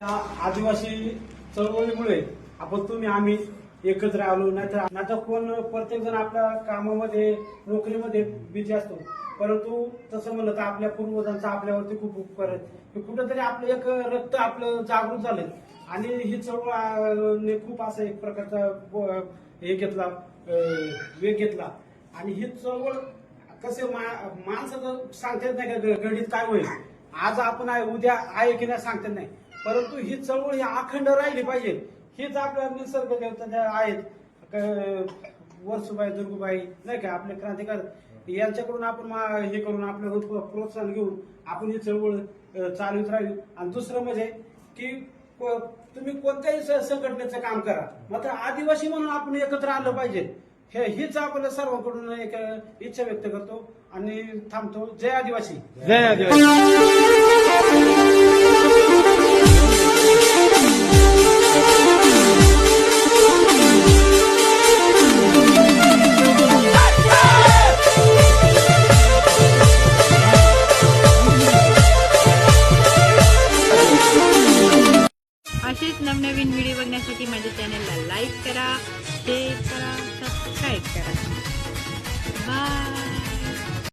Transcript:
आदिवासी चळवळीमुळे आपण तुम्ही आम्ही एकत्र आलो, नाहीतर कोण प्रत्येक जण आपल्या कामामध्ये नोकरीमध्ये बिझी असतो. परंतु तसं म्हणलं तर आपल्या पूर्वजांचा आपल्यावरती खूप उपकार आहे. कुठेतरी आपलं एक रक्त आपलं जागृत झालंय आणि ही चळवळ खूप असं एक प्रकारचा हे घेतला, वेग घेतला. आणि ही चळवळ कसे माणसाचं सांगता येत नाही का घडीत काय होईल, आज आपण आहे उद्या आहे की नाही सांगता येत नाही. परंतु ही चळवळ ही अखंड राहिली पाहिजे. हीच आपल्या निसर्ग देवता ज्या आहेत, वर्सुबाई, दुर्गुबाई नाही का आपले क्रांतिकारक, यांच्याकडून आपण हे करून आपलं प्रोत्साहन घेऊन आपण ही चळवळ चालवत राहावी. आणि दुसरं म्हणजे की तुम्ही कोणत्याही संघटनेचं काम करा, मात्र आदिवासी म्हणून आपण एकत्र आलं पाहिजे. हीच आपल्या सर्वांकडून एक इच्छा व्यक्त करतो आणि थांबतो. जय आदिवासी. जय आदिवासी. असेच नवनवीन व्हिडिओ बघण्यासाठी माझ्या चॅनलला लाईक करा, शेअर करा, सबस्क्राईब करा. बाय.